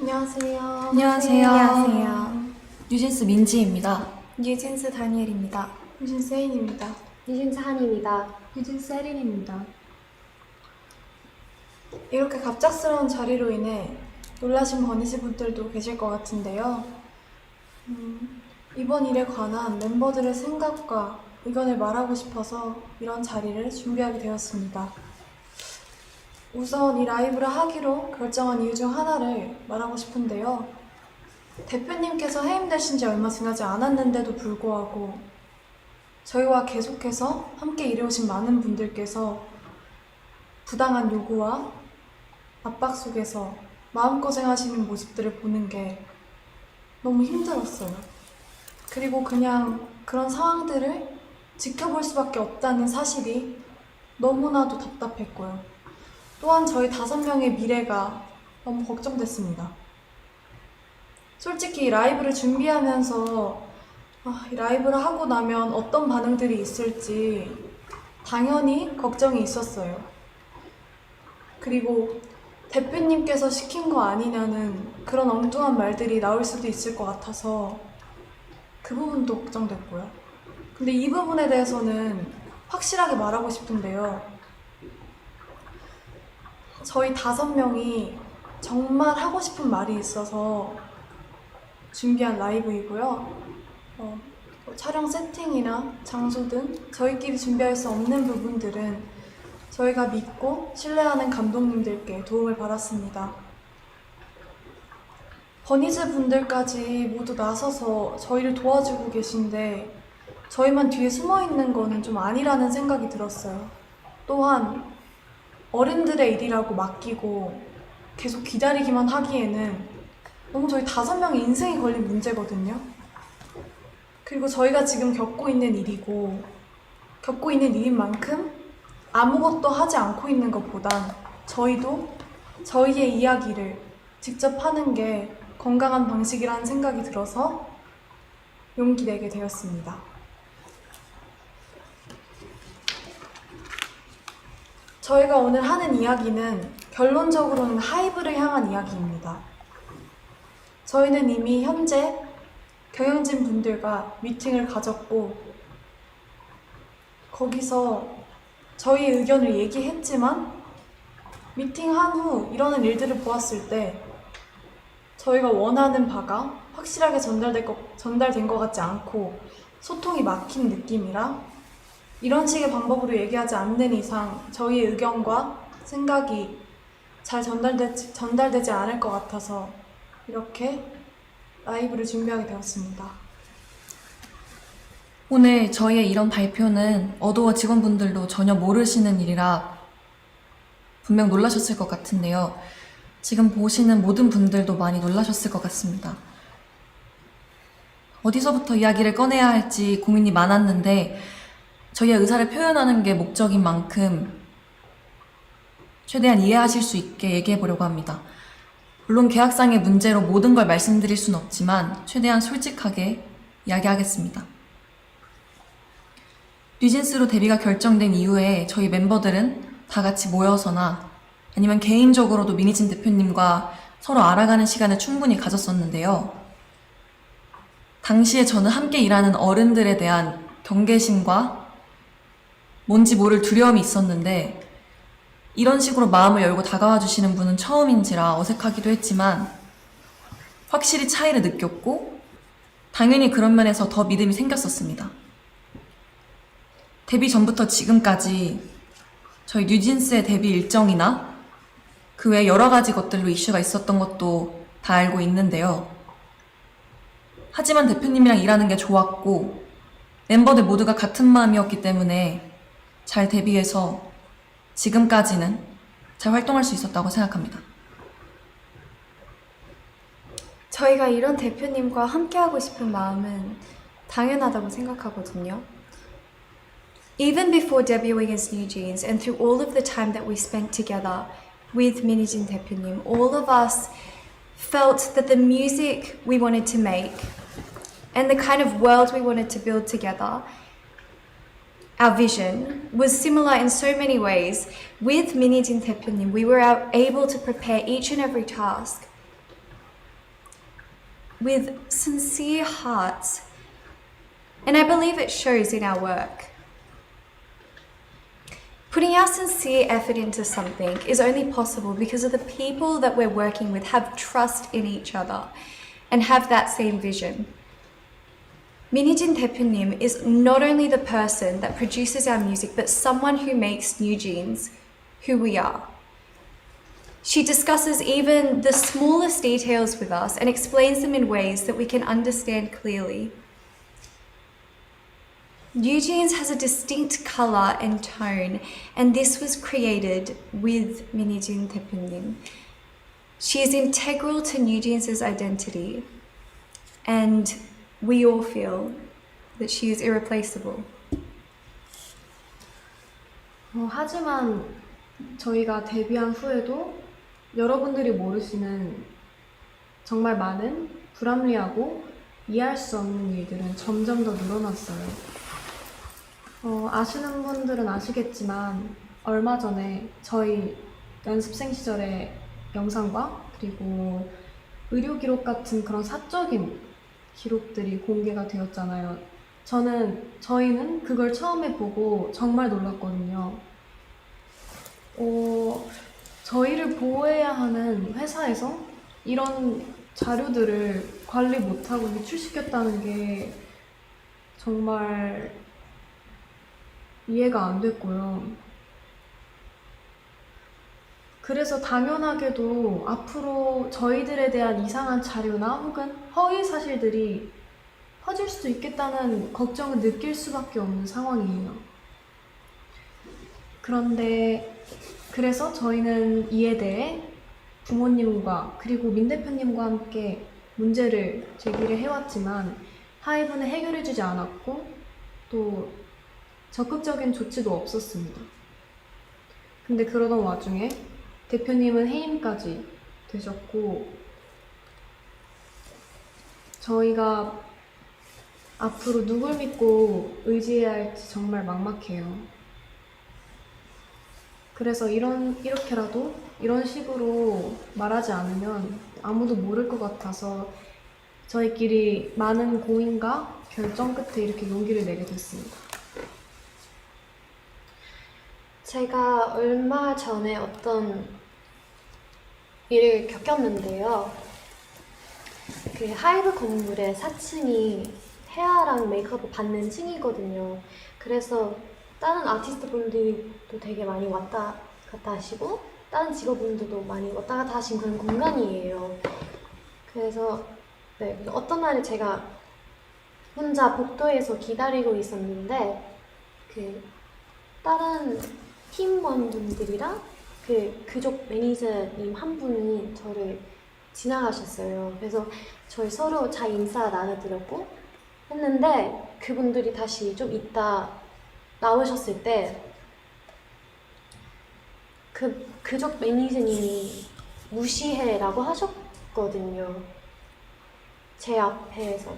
안녕하세요. 안녕하세요. 뉴진스 민지입니다. 뉴진스 다니엘입니다. 유진 세인입니다. 뉴진스 한입니다. 유진 세린입니다. 이렇게 갑작스러운 자리로 인해 놀라신 버니즈 분들도 계실 것 같은데요. 이번 일에 관한 멤버들의 생각과 의견을 말하고 싶어서 이런 자리를 준비하게 되었습니다. 우선 이 라이브를 하기로 결정한 이유 중 하나를 말하고 싶은데요. 대표님께서 해임되신 지 얼마 지나지 않았는데도 불구하고 저희와 계속해서 함께 일해오신 많은 분들께서 부당한 요구와 압박 속에서 마음고생하시는 모습들을 보는 게 너무 힘들었어요. 그리고 그냥 그런 상황들을 지켜볼 수밖에 없다는 사실이 너무나도 답답했고요. 또한 저희 5명의 미래가 너무 걱정됐습니다. 솔직히 이 라이브를 준비하면서 이 라이브를 하고 나면 어떤 반응들이 있을지 당연히 걱정이 있었어요. 그리고 대표님께서 시킨 거 아니냐는 그런 엉뚱한 말들이 나올 수도 있을 것 같아서 그 부분도 걱정됐고요. 근데 이 부분에 대해서는 확실하게 말하고 싶은데요. 저희 5명이 정말 하고 싶은 말이 있어서 준비한 라이브이고요. 촬영 세팅이나 장소 등 저희끼리 준비할 수 없는 부분들은 저희가 믿고 신뢰하는 감독님들께 도움을 받았습니다. 버니즈 분들까지 모두 나서서 저희를 도와주고 계신데 저희만 뒤에 숨어 있는 거는 좀 아니라는 생각이 들었어요. 또한 어른들의 일이라고 맡기고 계속 기다리기만 하기에는 너무 저희 5명의 인생이 걸린 문제거든요. 그리고 저희가 지금 겪고 있는 일이고 겪고 있는 일인 만큼 아무것도 하지 않고 있는 것보단 저희도 저희의 이야기를 직접 하는 게 건강한 방식이라는 생각이 들어서 용기 내게 되었습니다. 저희가 오늘 하는 이야기는 결론적으로는 하이브를 향한 이야기입니다. 저희는 이미 현재 경영진 분들과 미팅을 가졌고 거기서 저희의 의견을 얘기했지만 미팅한 후 일어난 일들을 보았을 때 저희가 원하는 바가 확실하게 전달된 것 같지 않고 소통이 막힌 느낌이라 이런 식의 방법으로 얘기하지 않는 이상 저희의 의견과 생각이 잘 전달되지 않을 것 같아서 이렇게 라이브를 준비하게 되었습니다. 오늘 저희의 이런 발표는 어도어 직원분들도 전혀 모르시는 일이라 분명 놀라셨을 것 같은데요. 지금 보시는 모든 분들도 많이 놀라셨을 것 같습니다. 어디서부터 이야기를 꺼내야 할지 고민이 많았는데 저희의 의사를 표현하는 게 목적인 만큼 최대한 이해하실 수 있게 얘기해 보려고 합니다. 물론 계약상의 문제로 모든 걸 말씀드릴 순 없지만 최대한 솔직하게 이야기하겠습니다. 뉴진스로 데뷔가 결정된 이후에 저희 멤버들은 다 같이 모여서나 아니면 개인적으로도 미니진 대표님과 서로 알아가는 시간을 충분히 가졌었는데요. 당시에 저는 함께 일하는 어른들에 대한 경계심과 뭔지 모를 두려움이 있었는데 이런 식으로 마음을 열고 다가와 주시는 분은 처음인지라 어색하기도 했지만 확실히 차이를 느꼈고 당연히 그런 면에서 더 믿음이 생겼었습니다. 데뷔 전부터 지금까지 저희 뉴진스의 데뷔 일정이나 그 외 여러 가지 것들로 이슈가 있었던 것도 다 알고 있는데요. 하지만 대표님이랑 일하는 게 좋았고 멤버들 모두가 같은 마음이었기 때문에 잘 데뷔해서 지금까지는 잘 활동할 수 있었다고 생각합니다. 저희가 이런 대표님과 함께하고 싶은 마음은 당연하다고 생각하거든요. Even before debuting as New Jeans and through all of the time that we spent together with 미니진 대표님, all of us felt that the music we wanted to make and the kind of world we wanted to build together, our vision was similar in so many ways. With 미니진 대표님, we were able to prepare each and every task with sincere hearts. And I believe it shows in our work. Putting our sincere effort into something is only possible because of the people that we're working with have trust in each other and have that same vision. Minijin 대표님 is not only the person that produces our music, but someone who makes New Jeans who we are. She discusses even the smallest details with us and explains them in ways that we can understand clearly. New Jeans has a distinct colour and tone, and this was created with Minijin 대표님. She is integral to New Jeans' identity, and we all feel that she is irreplaceable. 하지만 저희가 데뷔한 후에도 여러분들이 모르시는 정말 많은 불합리하고 이해할 수 없는 일들은 점점 더 늘어났어요. 아시는 분들은 아시겠지만 얼마 전에 저희 연습생 시절의 영상과 그리고 의료 기록 같은 그런 사적인 기록들이 공개가 되었잖아요. 저희는 그걸 처음에 보고 정말 놀랐거든요. 저희를 보호해야 하는 회사에서 이런 자료들을 관리 못하고 유출시켰다는 게 정말 이해가 안 됐고요. 그래서 당연하게도 앞으로 저희들에 대한 이상한 자료나 혹은 허위 사실들이 퍼질 수도 있겠다는 걱정을 느낄 수밖에 없는 상황이에요. 그래서 저희는 이에 대해 부모님과 그리고 민 대표님과 함께 문제를 제기를 해왔지만 하이브는 해결해주지 않았고 또 적극적인 조치도 없었습니다. 근데 그러던 와중에 대표님은 해임까지 되셨고 저희가 앞으로 누굴 믿고 의지해야 할지 정말 막막해요. 그래서 이렇게라도 이런 식으로 말하지 않으면 아무도 모를 것 같아서 저희끼리 많은 고민과 결정 끝에 이렇게 용기를 내게 됐습니다. 제가 얼마 전에 어떤 일을 겪었는데요. 그 하이브 건물의 4층이 헤어랑 메이크업을 받는 층이거든요. 그래서 다른 아티스트 분들도 되게 많이 왔다 갔다 하시고 다른 직업분들도 많이 왔다 갔다 하신 그런 공간이에요. 그래서 어떤 날에 제가 혼자 복도에서 기다리고 있었는데 그 다른 팀원분들이랑 그쪽 매니저님 한 분이 저를 지나가셨어요. 그래서 저희 서로 잘 인사 나눠드렸고 했는데 그분들이 다시 좀 이따 나오셨을 때 그쪽 매니저님이 무시해라고 하셨거든요. 제 앞에서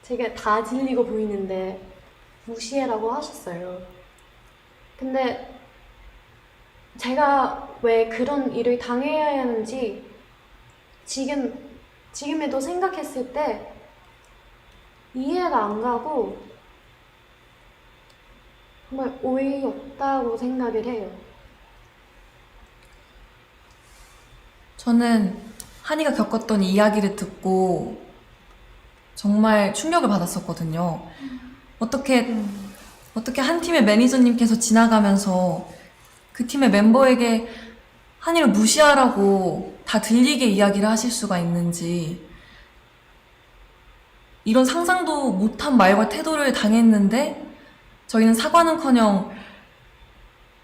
제가 다 질리고 보이는데 무시해라고 하셨어요. 근데 제가 왜 그런 일을 당해야 하는지 지금에도 생각했을 때 이해가 안 가고 정말 어이없다고 생각을 해요. 저는 한이가 겪었던 이 이야기를 듣고 정말 충격을 받았었거든요. 어떻게 한 팀의 매니저님께서 지나가면서 그 팀의 멤버에게 한이를 무시하라고 다 들리게 이야기를 하실 수가 있는지, 이런 상상도 못한 말과 태도를 당했는데 저희는 사과는커녕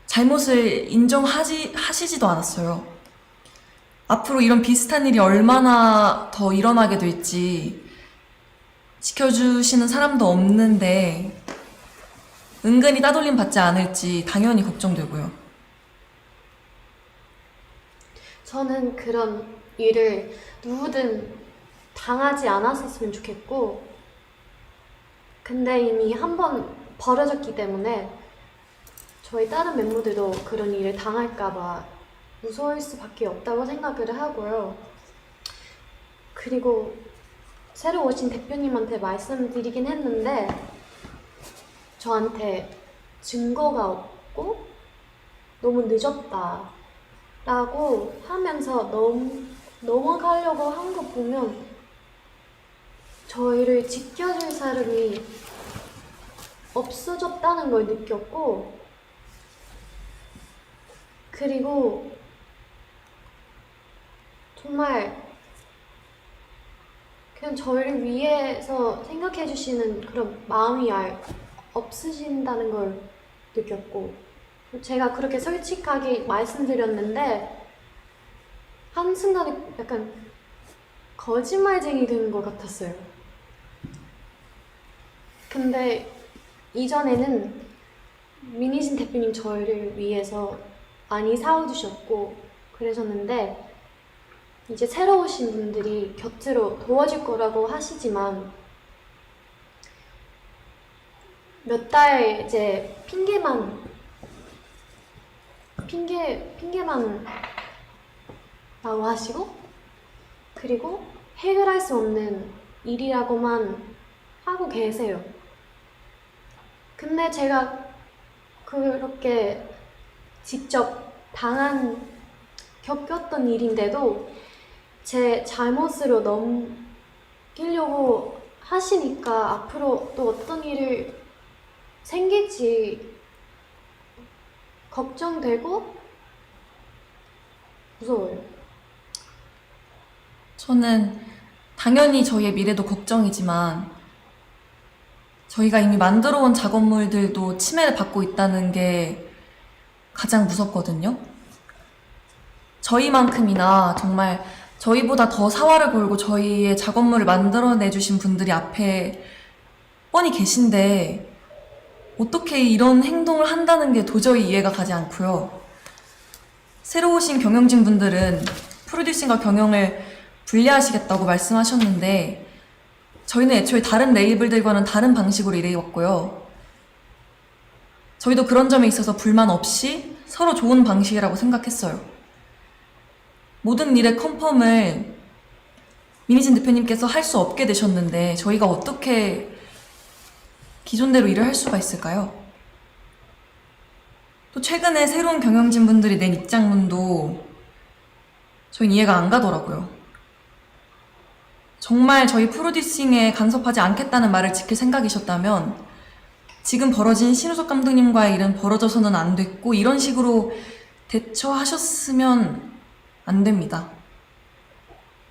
잘못을 하시지도 않았어요. 앞으로 이런 비슷한 일이 얼마나 더 일어나게 될지 지켜주시는 사람도 없는데 은근히 따돌림 받지 않을지 당연히 걱정되고요. 저는 그런 일을 누구든 당하지 않았었으면 좋겠고, 근데 이미 한 번 벌어졌기 때문에 저희 다른 멤버들도 그런 일을 당할까봐 무서울 수밖에 없다고 생각을 하고요. 그리고 새로 오신 대표님한테 말씀드리긴 했는데 저한테 증거가 없고 너무 늦었다 라고 하면서 넘어가려고 한 거 보면 저희를 지켜줄 사람이 없어졌다는 걸 느꼈고, 그리고 정말 그냥 저희를 위해서 생각해 주시는 그런 마음이 없으신다는 걸 느꼈고, 제가 그렇게 솔직하게 말씀드렸는데 한순간에 약간 거짓말쟁이 되는 것 같았어요. 근데 이전에는 민희진 대표님 저희를 위해서 많이 사와주셨고 그러셨는데 이제 새로 오신 분들이 곁으로 도와줄 거라고 하시지만 몇 달 이제 핑계만 라고 하시고, 그리고 해결할 수 없는 일이라고만 하고 계세요. 근데 제가 그렇게 직접 겪었던 일인데도 제 잘못으로 넘기려고 하시니까 앞으로 또 어떤 일을 생길지 걱정되고 무서워요. 저는 당연히 저희의 미래도 걱정이지만 저희가 이미 만들어 온 작업물들도 침해를 받고 있다는 게 가장 무섭거든요. 저희만큼이나 정말 저희보다 더 사활을 걸고 저희의 작업물을 만들어내주신 분들이 앞에 뻔히 계신데 어떻게 이런 행동을 한다는 게 도저히 이해가 가지 않고요. 새로 오신 경영진 분들은 프로듀싱과 경영을 분리하시겠다고 말씀하셨는데 저희는 애초에 다른 레이블들과는 다른 방식으로 일해왔고요. 저희도 그런 점에 있어서 불만 없이 서로 좋은 방식이라고 생각했어요. 모든 일의 컨펌을 민희진 대표님께서 할 수 없게 되셨는데 저희가 어떻게 기존대로 일을 할 수가 있을까요? 또 최근에 새로운 경영진 분들이 낸 입장문도 저희는 이해가 안 가더라고요. 정말 저희 프로듀싱에 간섭하지 않겠다는 말을 지킬 생각이셨다면 지금 벌어진 신우석 감독님과의 일은 벌어져서는 안 됐고 이런 식으로 대처하셨으면 안 됩니다.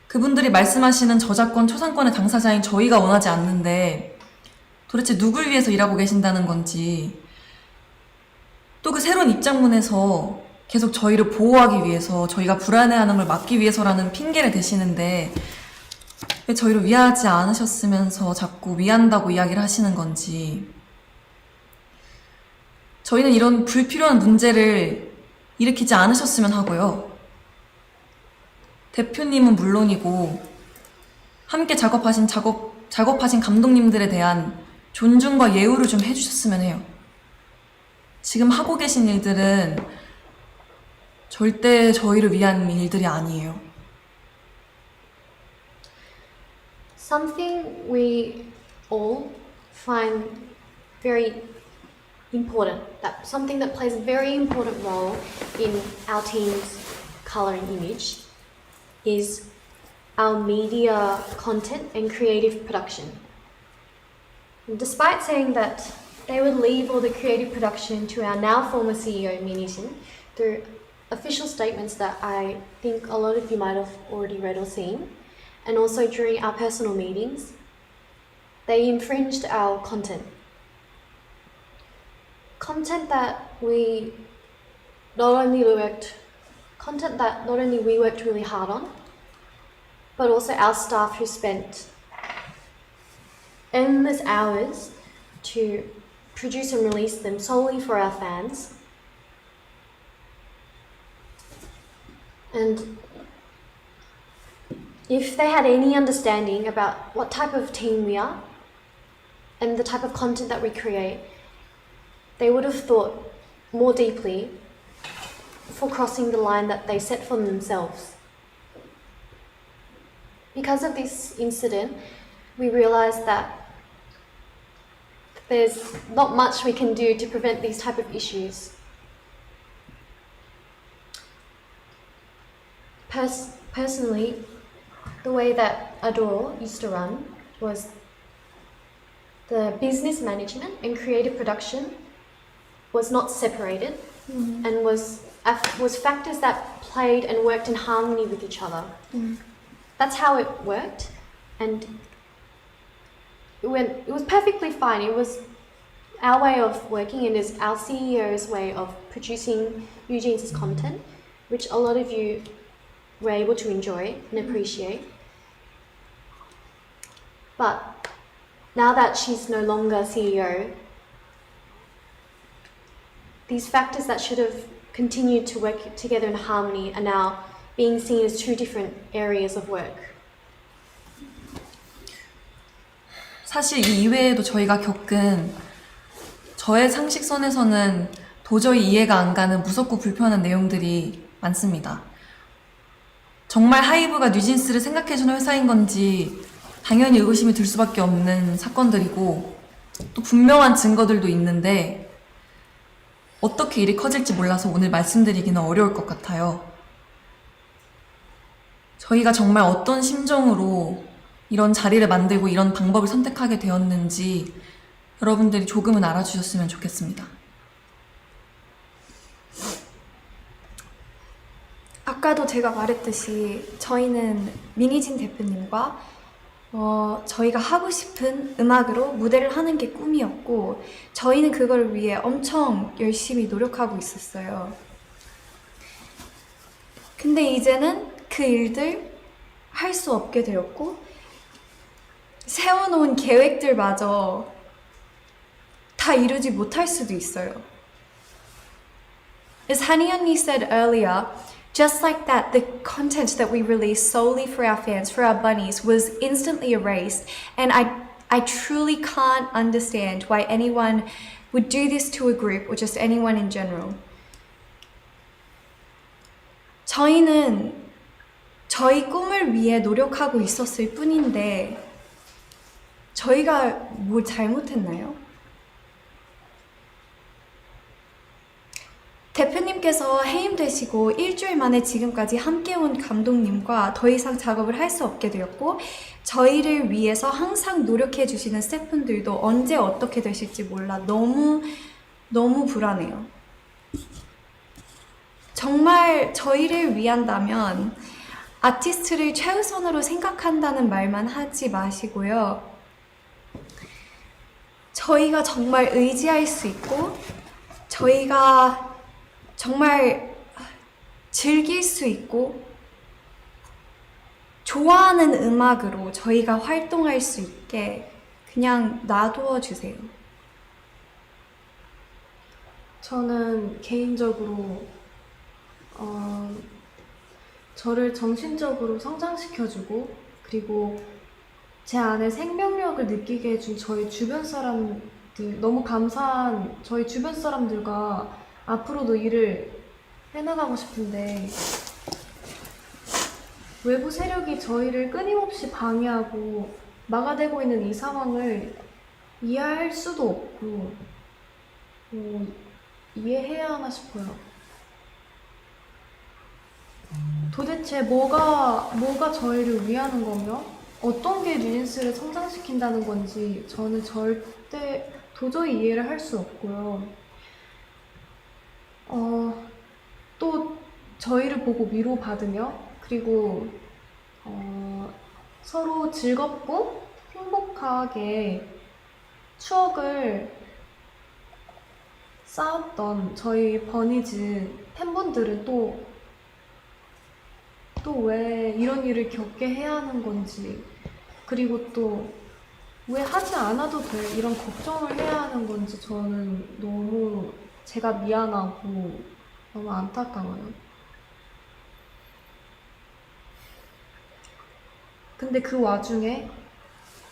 그분들이 말씀하시는 저작권, 초상권의 당사자인 저희가 원하지 않는데 도대체 누굴 위해서 일하고 계신다는 건지, 또 그 새로운 입장문에서 계속 저희를 보호하기 위해서, 저희가 불안해하는 걸 막기 위해서라는 핑계를 대시는데 왜 저희를 위하지 않으셨으면서 자꾸 위한다고 이야기를 하시는 건지. 저희는 이런 불필요한 문제를 일으키지 않으셨으면 하고요. 대표님은 물론이고 함께 작업하신 감독님들에 대한 존중과 예우를 좀 해주셨으면 해요. 지금 하고 계신 일들은 절대 저희를 위한 일들이 아니에요. Something we all find very important, something that plays a very important role in our team's color and image is our media content and creative production. And despite saying that they would leave all the creative production to our now former CEO, Minijin, through official statements that I think a lot of you might have already read or seen, and also during our personal meetings, they infringed our content. Content that not only we worked really hard on, but also our staff who spent endless hours to produce and release them solely for our fans. And if they had any understanding about what type of team we are and the type of content that we create, they would have thought more deeply before crossing the line that they set for themselves. because of this incident, we realized that there's not much we can do to prevent these type of issues. Personally, the way that Adore used to run was the business management and creative production was not separated and was factors that played and worked in harmony with each other. That's how it worked, and it was perfectly fine. It was our way of working, and is our CEO's way of producing Eugene's content, which a lot of you were able to enjoy and appreciate. But now that she's no longer CEO, these factors that should have continued to work together in harmony are now being seen as two different areas of work. 사실 이 이외에도 저희가 겪은 저의 상식선에서는 도저히 이해가 안 가는 무섭고 불편한 내용들이 많습니다. 정말 하이브가 뉴진스를 생각해주는 회사인 건지 당연히 의구심이 들 수밖에 없는 사건들이고 또 분명한 증거들도 있는데 어떻게 일이 커질지 몰라서 오늘 말씀드리기는 어려울 것 같아요. 저희가 정말 어떤 심정으로 이런 자리를 만들고 이런 방법을 선택하게 되었는지 여러분들이 조금은 알아주셨으면 좋겠습니다. 아까도 제가 말했듯이 저희는 미니진 대표님과 저희가 하고 싶은 음악으로 무대를 하는 게 꿈이었고 저희는 그걸 위해 엄청 열심히 노력하고 있었어요. 근데 이제는 그 일들 할 수 없게 되었고 세워놓은 계획들마저 다 이루지 못할 수도 있어요. As Hani 언니 said earlier, just like that, the content that we released solely for our fans, for our bunnies, was instantly erased. And I truly can't understand why anyone would do this to a group or just anyone in general. 저희는 저희 꿈을 위해 노력하고 있었을 뿐인데 저희가 뭘 잘못했나요? 대표님께서 해임되시고 일주일 만에 지금까지 함께 온 감독님과 더 이상 작업을 할 수 없게 되었고 저희를 위해서 항상 노력해 주시는 스태프분들도 언제 어떻게 되실지 몰라 너무 불안해요. 정말 저희를 위한다면 아티스트를 최우선으로 생각한다는 말만 하지 마시고요. 저희가 정말 의지할 수 있고 저희가 정말 즐길 수 있고 좋아하는 음악으로 저희가 활동할 수 있게 그냥 놔두어 주세요. 저는 개인적으로 저를 정신적으로 성장시켜주고 그리고 제 안에 생명력을 느끼게 해준 저희 주변 사람들 너무 감사한 저희 주변 사람들과 앞으로도 일을 해나가고 싶은데 외부 세력이 저희를 끊임없이 방해하고 막아대고 있는 이 상황을 이해할 수도 없고 이해해야 하나 싶어요. 도대체 뭐가 저희를 위하는 거며 어떤 게 뉴진스를 성장시킨다는 건지 저는 절대 도저히 이해를 할 수 없고요. 또 저희를 보고 위로받으며 그리고 서로 즐겁고 행복하게 추억을 쌓았던 저희 버니즈 팬분들은 또 왜 이런 일을 겪게 해야 하는 건지 그리고 또 왜 하지 않아도 돼 이런 걱정을 해야 하는 건지 저는 너무 제가 미안하고 너무 안타까워요. 근데 그 와중에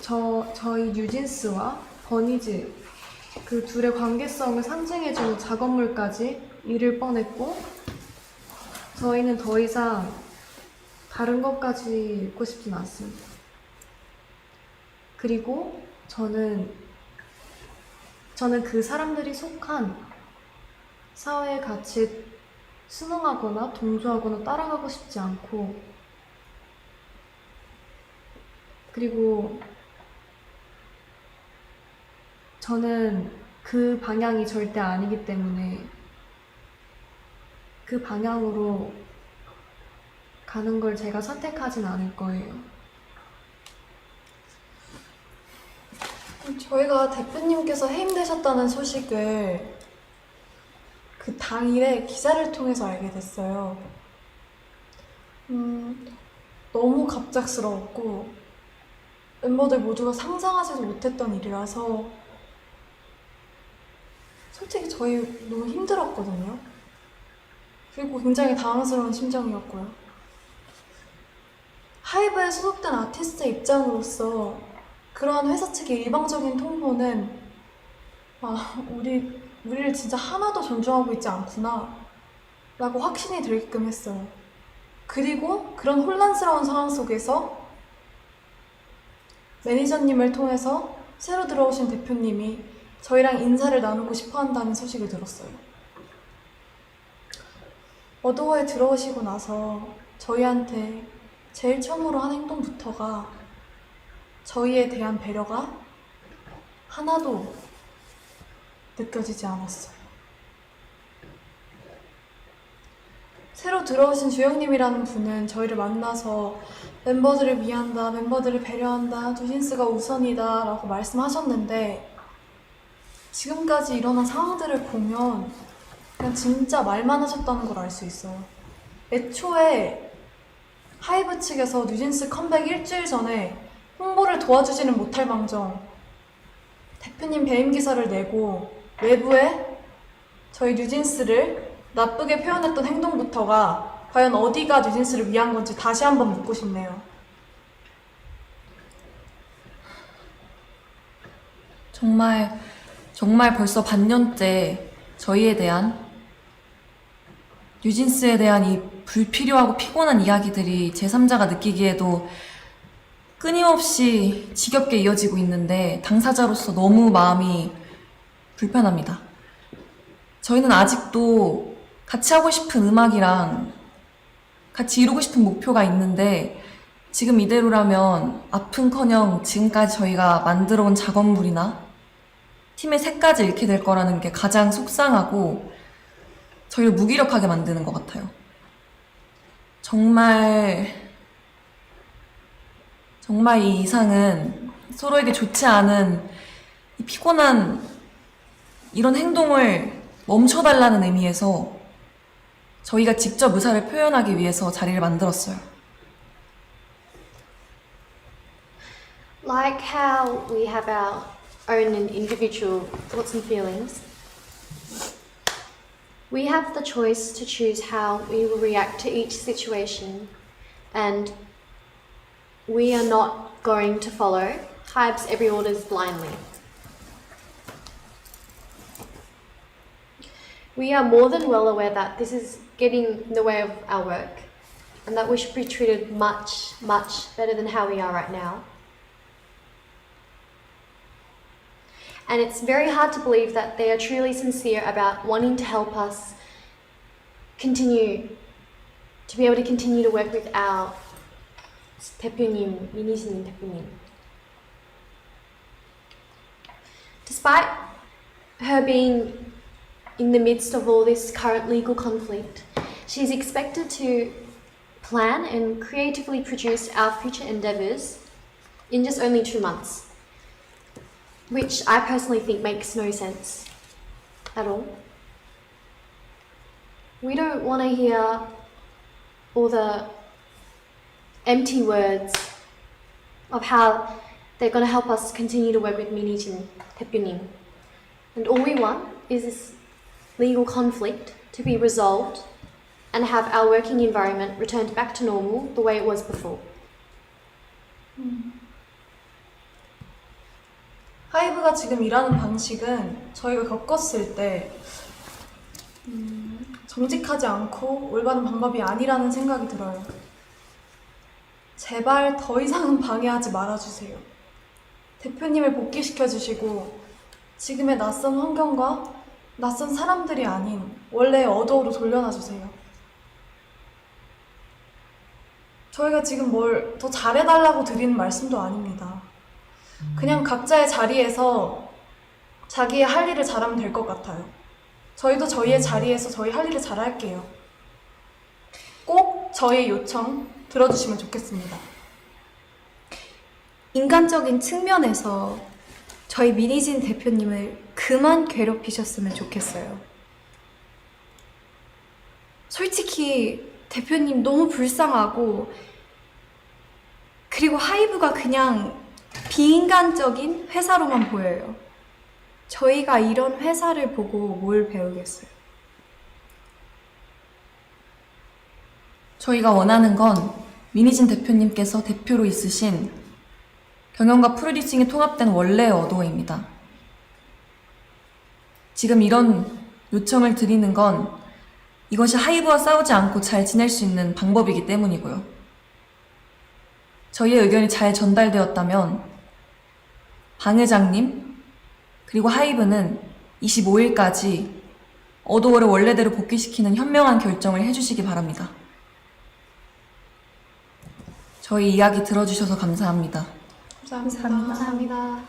저희 뉴진스와 버니즈 그 둘의 관계성을 상징해주는 작업물까지 잃을 뻔했고 저희는 더 이상 다른 것까지 읽고 싶진 않습니다. 그리고 저는 그 사람들이 속한 사회의 가치에 순응하거나 동조하거나 따라가고 싶지 않고, 그리고 저는 그 방향이 절대 아니기 때문에 그 방향으로 가는 걸 제가 선택하진 않을 거예요. 저희가 대표님께서 해임되셨다는 소식을 그 당일에 기사를 통해서 알게 됐어요. 너무 갑작스러웠고 멤버들 모두가 상상하지도 못했던 일이라서 솔직히 저희 너무 힘들었거든요. 그리고 굉장히 당황스러운 심정이었고요. 하이브에 소속된 아티스트의 입장으로서 그러한 회사 측의 일방적인 통보는 우리를 진짜 하나도 존중하고 있지 않구나 라고 확신이 들게끔 했어요. 그리고 그런 혼란스러운 상황 속에서 매니저님을 통해서 새로 들어오신 대표님이 저희랑 인사를 나누고 싶어 한다는 소식을 들었어요. 어도어에 들어오시고 나서 저희한테 제일 처음으로 한 행동부터가 저희에 대한 배려가 하나도 느껴지지 않았어요. 새로 들어오신 주영님이라는 분은 저희를 만나서 멤버들을 위한다, 멤버들을 배려한다, 뉴진스가 우선이다 라고 말씀하셨는데 지금까지 일어난 상황들을 보면 그냥 진짜 말만 하셨다는 걸 알 수 있어요. 애초에 하이브 측에서 뉴진스 컴백 일주일 전에 홍보를 도와주지는 못할 망정 대표님 배임 기사를 내고 외부에 저희 뉴진스를 나쁘게 표현했던 행동부터가 과연 어디가 뉴진스를 위한 건지 다시 한번 묻고 싶네요. 정말 벌써 반년째 저희에 대한, 뉴진스에 대한 이 불필요하고 피곤한 이야기들이 제3자가 느끼기에도 끊임없이 지겹게 이어지고 있는데 당사자로서 너무 마음이 불편합니다. 저희는 아직도 같이 하고 싶은 음악이랑 같이 이루고 싶은 목표가 있는데 지금 이대로라면 아픔커녕 지금까지 저희가 만들어온 작업물이나 팀의 색까지 잃게 될 거라는 게 가장 속상하고 저희를 무기력하게 만드는 것 같아요. 정말 이 이상은 서로에게 좋지 않은 이 피곤한 이런 행동을 멈춰달라는 의미에서 저희가 직접 의사를 표현하기 위해서 자리를 만들었어요. Like how we have our own and individual thoughts and feelings, we have the choice to choose how we will react to each situation, and we are not going to follow Hybe's every orders blindly. We are more than well aware that this is getting in the way of our work and that we should be treated much, much better than how we are right now. And it's very hard to believe that they are truly sincere about wanting to help us continue to be able to continue to work with our 대표님, 미니스님 대표님. Despite her being in the midst of all this current legal conflict, she's expected to plan and creatively produce our future endeavours in just only 2 months, which I personally think makes no sense at all. We don't want to hear all the empty words of how they're going to help us continue to work with Minijin 대표님. And all we want is this legal conflict to be resolved and have our working environment returned back to normal the way it was before. 하이브가 지금 일하는 방식은 저희가 겪었을 때 정직하지 않고 올바른 방법이 아니라는 생각이 들어요. 제발 더 이상은 방해하지 말아주세요. 대표님을 복귀시켜주시고 지금의 낯선 환경과 낯선 사람들이 아닌 원래의 어도로 돌려놔주세요. 저희가 지금 뭘 더 잘해달라고 드리는 말씀도 아닙니다. 그냥 각자의 자리에서 자기의 할 일을 잘하면 될 것 같아요. 저희도 저희의 자리에서 저희 할 일을 잘할게요. 꼭 저희의 요청 들어주시면 좋겠습니다. 인간적인 측면에서 저희 미니진 대표님을 그만 괴롭히셨으면 좋겠어요. 솔직히 대표님 너무 불쌍하고, 그리고 하이브가 그냥 비인간적인 회사로만 보여요. 저희가 이런 회사를 보고 뭘 배우겠어요? 저희가 원하는 건 미니진 대표님께서 대표로 있으신 경영과 프로듀싱이 통합된 원래의 어도어입니다. 지금 이런 요청을 드리는 건 이것이 하이브와 싸우지 않고 잘 지낼 수 있는 방법이기 때문이고요. 저희의 의견이 잘 전달되었다면 방 회장님 그리고 하이브는 25일까지 어도어를 원래대로 복귀시키는 현명한 결정을 해주시기 바랍니다. 저희 이야기 들어주셔서 감사합니다. 감사합니다. 감사합니다.